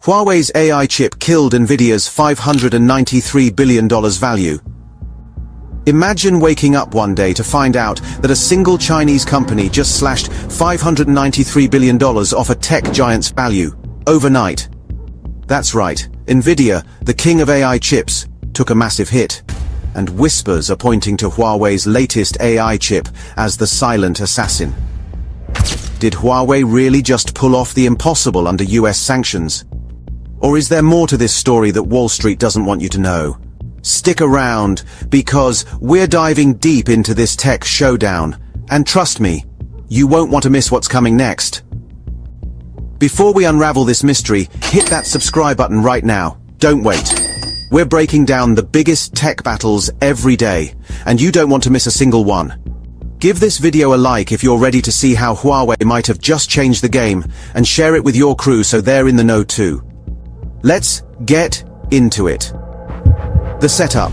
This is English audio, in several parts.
Huawei's AI chip killed NVIDIA's $593 billion value. Imagine waking up one day to find out that a single Chinese company just slashed $593 billion off a tech giant's value, overnight. That's right, NVIDIA, the king of AI chips, took a massive hit. And whispers are pointing to Huawei's latest AI chip as the silent assassin. Did Huawei really just pull off the impossible under US sanctions? Or is there more to this story that Wall Street doesn't want you to know? Stick around, because we're diving deep into this tech showdown, and trust me, you won't want to miss what's coming next. Before we unravel this mystery, hit that subscribe button right now. Don't wait. We're breaking down the biggest tech battles every day, and you don't want to miss a single one. Give this video a like if you're ready to see how Huawei might have just changed the game, and share it with your crew so they're in the know too. Let's get into it. The setup.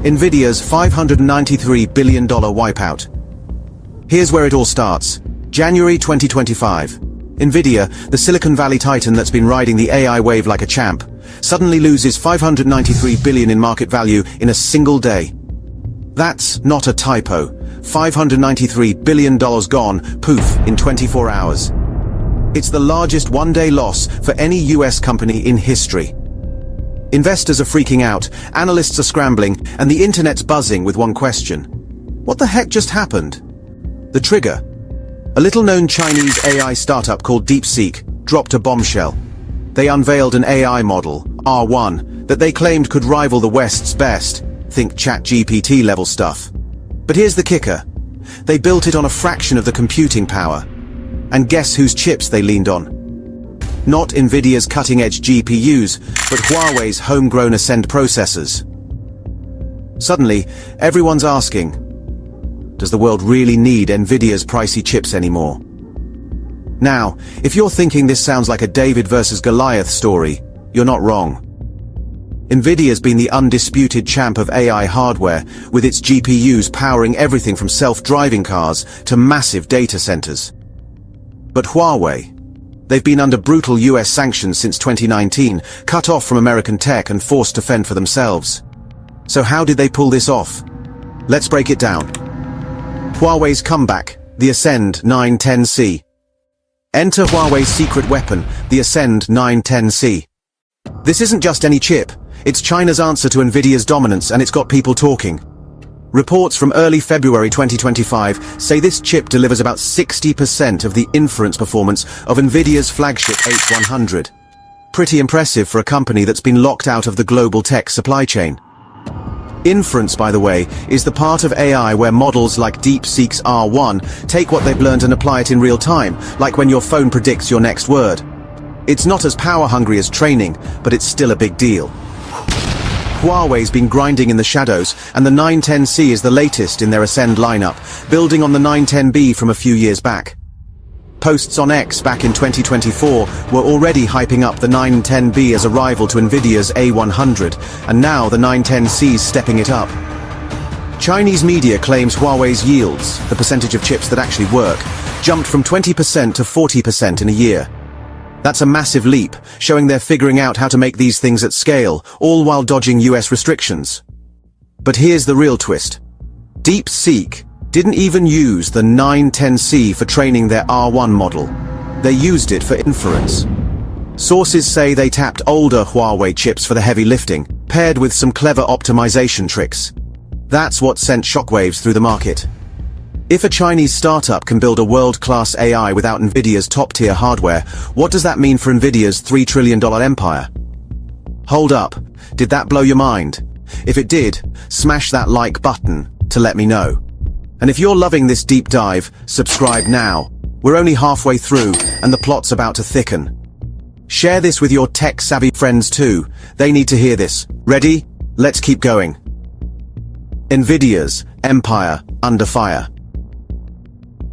NVIDIA's $593 billion wipeout. Here's where it all starts. January 2025. NVIDIA, the Silicon Valley titan that's been riding the AI wave like a champ, suddenly loses $593 billion in market value in a single day. That's not a typo. $593 billion gone, poof, in 24 hours. It's the largest one-day loss for any US company in history. Investors are freaking out, analysts are scrambling, and the internet's buzzing with one question. What the heck just happened? The trigger. A little-known Chinese AI startup called DeepSeek dropped a bombshell. They unveiled an AI model, R1, that they claimed could rival the West's best, think ChatGPT level stuff. But here's the kicker. They built it on a fraction of the computing power. And guess whose chips they leaned on? Not NVIDIA's cutting-edge GPUs, but Huawei's homegrown Ascend processors. Suddenly, everyone's asking, does the world really need NVIDIA's pricey chips anymore? Now, if you're thinking this sounds like a David versus Goliath story, you're not wrong. NVIDIA's been the undisputed champ of AI hardware, with its GPUs powering everything from self-driving cars to massive data centers. But Huawei, they've been under brutal US sanctions since 2019, cut off from American tech and forced to fend for themselves. So how did they pull this off? Let's break it down. Huawei's comeback, the Ascend 910C. Enter Huawei's secret weapon, the Ascend 910C. This isn't just any chip, it's China's answer to NVIDIA's dominance, and it's got people talking. Reports from early February 2025 say this chip delivers about 60% of the inference performance of NVIDIA's flagship H100. Pretty impressive for a company that's been locked out of the global tech supply chain. Inference, by the way, is the part of AI where models like DeepSeek's R1 take what they've learned and apply it in real time, like when your phone predicts your next word. It's not as power-hungry as training, but it's still a big deal. Huawei's been grinding in the shadows, and the 910C is the latest in their Ascend lineup, building on the 910B from a few years back. Posts on X back in 2024 were already hyping up the 910B as a rival to NVIDIA's A100, and now the 910C's stepping it up. Chinese media claims Huawei's yields, the percentage of chips that actually work, jumped from 20% to 40% in a year. That's a massive leap, showing they're figuring out how to make these things at scale, all while dodging US restrictions. But here's the real twist. DeepSeek didn't even use the 910C for training their R1 model. They used it for inference. Sources say they tapped older Huawei chips for the heavy lifting, paired with some clever optimization tricks. That's what sent shockwaves through the market. If a Chinese startup can build a world-class AI without NVIDIA's top-tier hardware, what does that mean for NVIDIA's $3 trillion empire? Hold up, did that blow your mind? If it did, smash that like button to let me know. And if you're loving this deep dive, subscribe now. We're only halfway through, and the plot's about to thicken. Share this with your tech-savvy friends too. They need to hear this. Ready? Let's keep going. NVIDIA's empire under fire.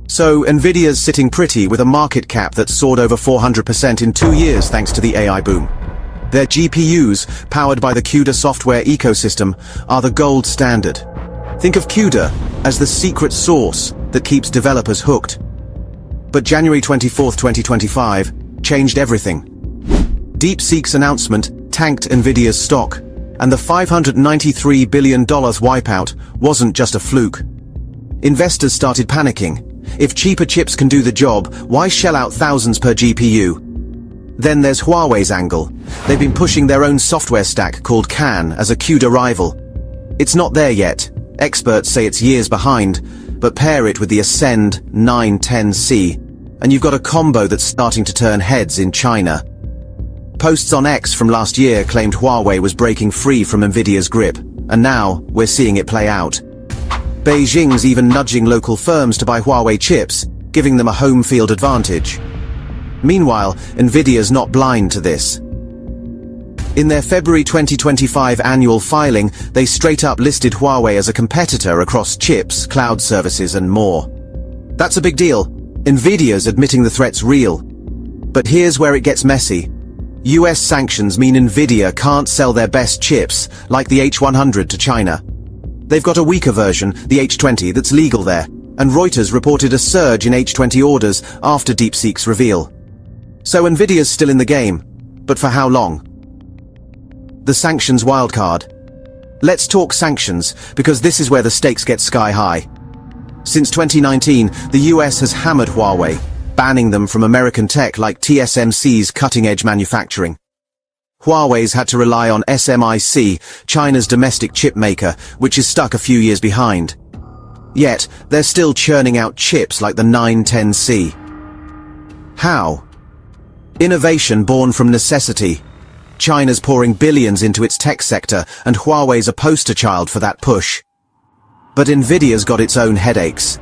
So, NVIDIA's sitting pretty with a market cap that soared over 400% in 2 years thanks to the AI boom. Their GPUs, powered by the CUDA software ecosystem, are the gold standard. Think of CUDA as the secret sauce that keeps developers hooked. But January 24, 2025, changed everything. DeepSeek's announcement tanked NVIDIA's stock, and the $593 billion wipeout wasn't just a fluke. Investors started panicking. If cheaper chips can do the job, why shell out thousands per GPU? Then there's Huawei's angle. They've been pushing their own software stack called CAN as a CUDA rival. It's not there yet. Experts say it's years behind, but pair it with the Ascend 910C, and you've got a combo that's starting to turn heads in China. Posts on X from last year claimed Huawei was breaking free from NVIDIA's grip, and now we're seeing it play out. Beijing's even nudging local firms to buy Huawei chips, giving them a home field advantage. Meanwhile, NVIDIA's not blind to this. In their February 2025 annual filing, they straight up listed Huawei as a competitor across chips, cloud services, and more. That's a big deal. NVIDIA's admitting the threat's real. But here's where it gets messy. US sanctions mean NVIDIA can't sell their best chips, like the H100, to China. They've got a weaker version, the H20, that's legal there, and Reuters reported a surge in H20 orders after DeepSeek's reveal. So NVIDIA's still in the game, but for how long? The sanctions wildcard. Let's talk sanctions, because this is where the stakes get sky high. Since 2019, the US has hammered Huawei, banning them from American tech like TSMC's cutting-edge manufacturing. Huawei's had to rely on SMIC, China's domestic chip maker, which is stuck a few years behind. Yet, they're still churning out chips like the 910C. How? Innovation born from necessity. China's pouring billions into its tech sector, and Huawei's a poster child for that push. But NVIDIA's got its own headaches.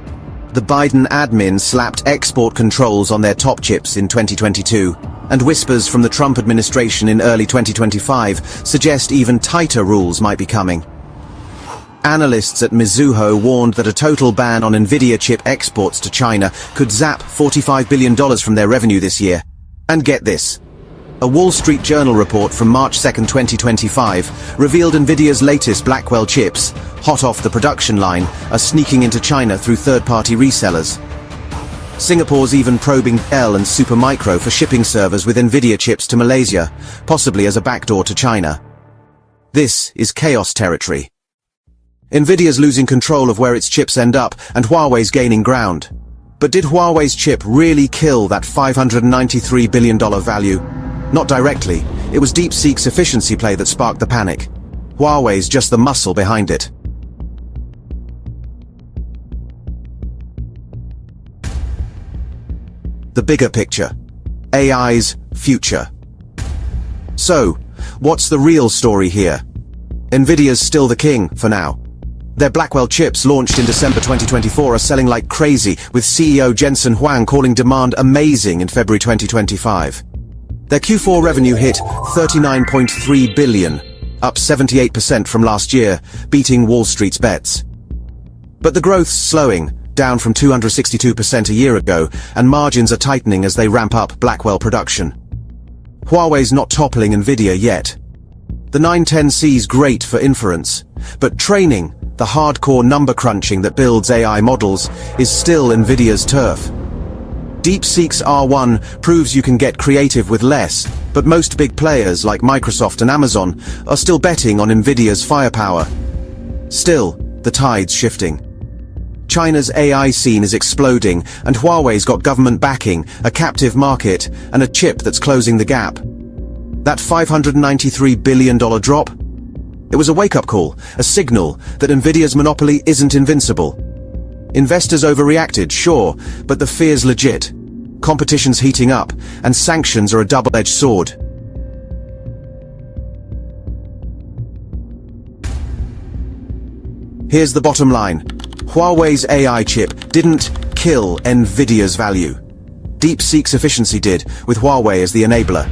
The Biden admin slapped export controls on their top chips in 2022, and whispers from the Trump administration in early 2025 suggest even tighter rules might be coming. Analysts at Mizuho warned that a total ban on NVIDIA chip exports to China could zap $45 billion from their revenue this year. And get this. A Wall Street Journal report from March 2, 2025, revealed NVIDIA's latest Blackwell chips, hot off the production line, are sneaking into China through third-party resellers. Singapore's even probing Dell and Supermicro for shipping servers with NVIDIA chips to Malaysia, possibly as a backdoor to China. This is chaos territory. NVIDIA's losing control of where its chips end up, and Huawei's gaining ground. But did Huawei's chip really kill that $593 billion value? Not directly. It was DeepSeek's efficiency play that sparked the panic. Huawei's just the muscle behind it. The bigger picture. AI's future. So, what's the real story here? NVIDIA's still the king, for now. Their Blackwell chips, launched in December 2024, are selling like crazy, with CEO Jensen Huang calling demand amazing in February 2025. Their Q4 revenue hit $39.3 billion, up 78% from last year, beating Wall Street's bets. But the growth's slowing, down from 262% a year ago, and margins are tightening as they ramp up Blackwell production. Huawei's not toppling NVIDIA yet. The 910C's great for inference, but training, the hardcore number crunching that builds AI models, is still NVIDIA's turf. DeepSeek's R1 proves you can get creative with less, but most big players like Microsoft and Amazon are still betting on NVIDIA's firepower. Still, the tide's shifting. China's AI scene is exploding, and Huawei's got government backing, a captive market, and a chip that's closing the gap. That $593 billion drop? It was a wake-up call, a signal that NVIDIA's monopoly isn't invincible. Investors overreacted, sure, but the fear's legit. Competition's heating up, and sanctions are a double-edged sword. Here's the bottom line. Huawei's AI chip didn't kill NVIDIA's value. DeepSeek's efficiency did, with Huawei as the enabler.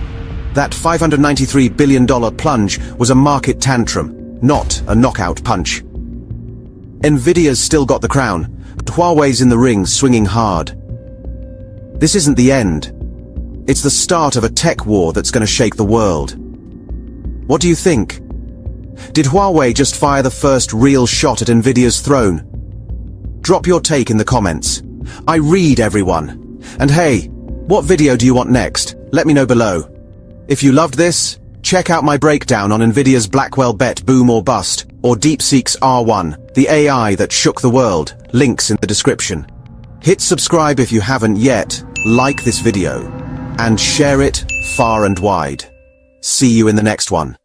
That $593 billion plunge was a market tantrum, not a knockout punch. NVIDIA's still got the crown, but Huawei's in the ring swinging hard. This isn't the end. It's the start of a tech war that's going to shake the world. What do you think? Did Huawei just fire the first real shot at NVIDIA's throne? Drop your take in the comments. I read everyone. And hey, what video do you want next? Let me know below. If you loved this, check out my breakdown on NVIDIA's Blackwell bet boom or bust, or DeepSeek's R1, the AI that shook the world. Links in the description. Hit subscribe if you haven't yet, like this video, and share it far and wide. See you in the next one.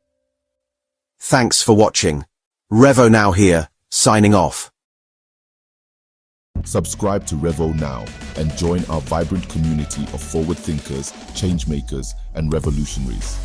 Thanks for watching. Revo Now here, signing off. Subscribe to Revo now and join our vibrant community of forward thinkers, change makers, and revolutionaries.